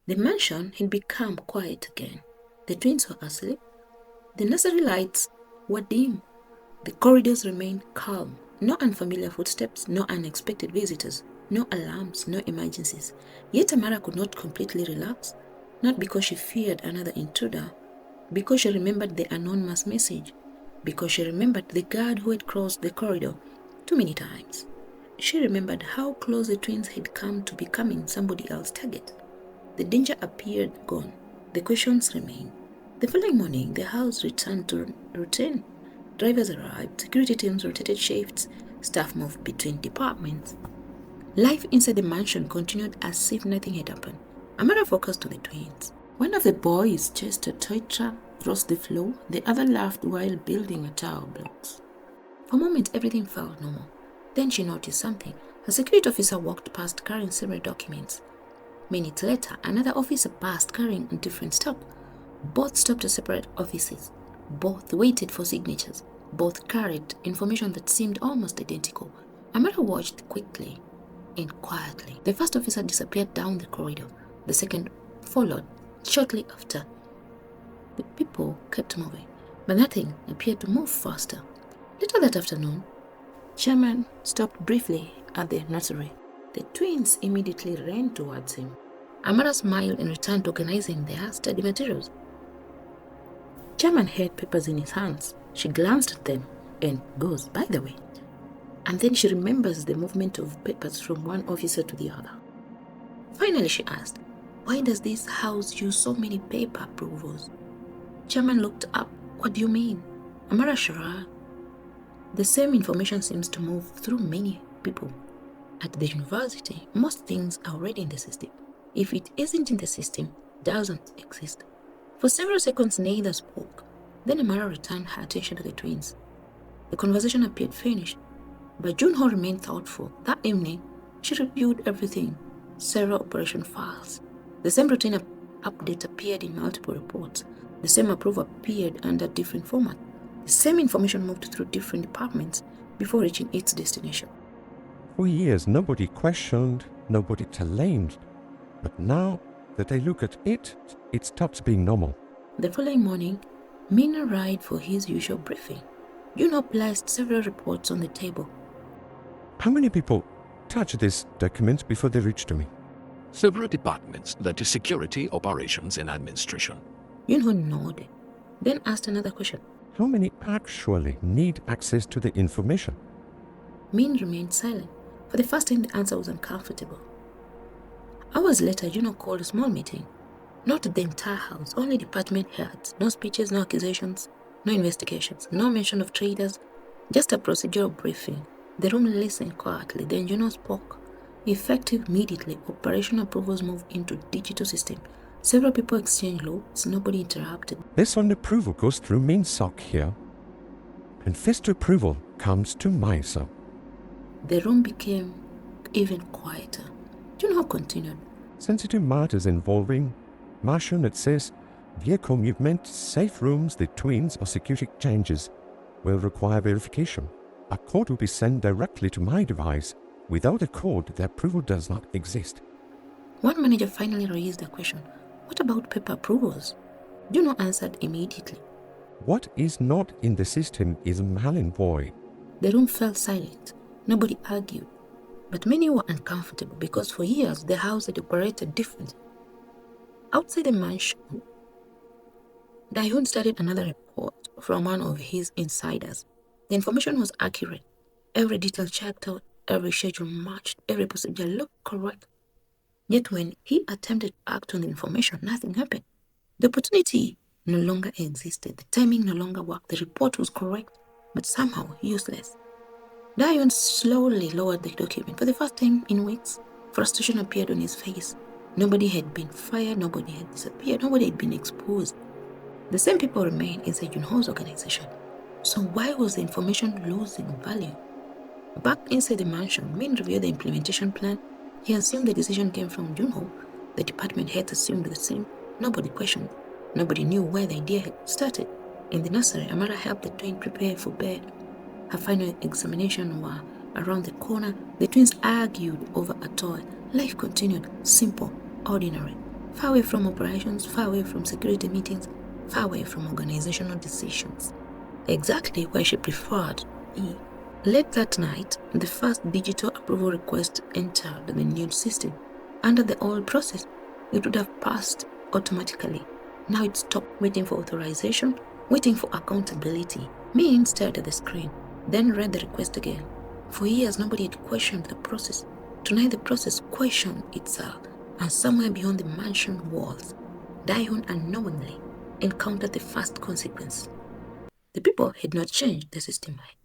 The mansion had become quiet again. The twins were asleep. The nursery lights were dim. The corridors remained calm. No unfamiliar footsteps, no unexpected visitors, no alarms, no emergencies. Yet Amara could not completely relax, not because she feared another intruder, because she remembered the anonymous message, because she remembered the guard who had crossed the corridor too many times. She remembered how close the twins had come to becoming somebody else's target. The danger appeared gone. The questions remained. The following morning, the house returned to routine. Drivers arrived, security teams rotated shifts, staff moved between departments. Life inside the mansion continued as if nothing had happened. Amara focused on the twins. One of the boys chased a toy truck across the floor, the other laughed while building a tower of blocks. For a moment, everything felt normal. Then she noticed something. A security officer walked past carrying several documents. Minutes later, another officer passed carrying a different stuff. Both stopped at separate offices. Both waited for signatures. Both carried information that seemed almost identical. Amara watched quickly and quietly. The first officer disappeared down the corridor. The second followed shortly after. The people kept moving, but nothing appeared to move faster. Later that afternoon, Chairman stopped briefly at the nursery. The twins immediately ran towards him. Amara smiled and returned to organizing their study materials. Chairman held papers in his hands. She glanced at them and goes, "By the way." And then she remembers the movement of papers from one officer to the other. Finally, she asked, "Why does this house use so many paper approvals?" Chairman looked up. "What do you mean?" Amara shrugged. "The same information seems to move through many people. At the university, most things are already in the system. If it isn't in the system, it doesn't exist." For several seconds, neither spoke. Then Amara returned her attention to the twins. The conversation appeared finished, but Joon-ho remained thoughtful. That evening, she reviewed everything, several operation files. The same routine update appeared in multiple reports. The same approval appeared under different formats. The same information moved through different departments before reaching its destination. For years, nobody questioned, nobody challenged. But now that I look at it, it stops being normal. The following morning, Min arrived for his usual briefing. Joon-ho placed several reports on the table. How many people touch these documents before they reach to me? Several departments, that is security, operations, and administration. Joon-ho nodded, then asked another question. How many actually need access to the information? Min remained silent. For the first time, the answer was uncomfortable. Hours later, Joon-ho called a small meeting. Not the entire house, only department heads. No speeches, no accusations, no investigations, no mention of traitors, just a procedural briefing. The room listened quietly, then Joon-ho spoke. Effective immediately, operational approvals moved into digital system. Several people exchanged notes, nobody interrupted. This one approval goes through main SOC here, and first approval comes to my SOC. The room became even quieter. Joon-ho continued. Sensitive matters involving Martian, it says, vehicle movement, safe rooms, the twins, or security changes will require verification. A code will be sent directly to my device. Without a code, the approval does not exist. One manager finally raised the question, "What about paper approvals?" Joon-ho answered immediately. What is not in the system is null and void. The room fell silent. Nobody argued. But many were uncomfortable because for years the house had operated differently. Outside the mansion, Dae-hyun studied another report from one of his insiders. The information was accurate. Every detail checked out, every schedule matched, every procedure looked correct. Yet when he attempted to act on the information, nothing happened. The opportunity no longer existed. The timing no longer worked. The report was correct, but somehow useless. Dae-hyun slowly lowered the document. For the first time in weeks, frustration appeared on his face. Nobody had been fired, nobody had disappeared, nobody had been exposed. The same people remained inside Joon-ho's organization. So why was the information losing value? Back inside the mansion, Min reviewed the implementation plan. He assumed the decision came from Joon-ho. The department heads assumed the same. Nobody questioned. Nobody knew where the idea had started. In the nursery, Amara helped the twins prepare for bed. Her final examination was around the corner. The twins argued over a toy. Life continued, simple, ordinary. Far away from operations, far away from security meetings, far away from organizational decisions. Exactly where she preferred to be. Late that night, the first digital approval request entered the new system. Under the old process, it would have passed automatically. Now it stopped waiting for authorization, waiting for accountability. Min stared at the screen, then read the request again. For years, nobody had questioned the process. Tonight, the process questioned itself, and somewhere beyond the mansion walls, Dae-hyun unknowingly encountered the first consequence. The people had not changed, the system had.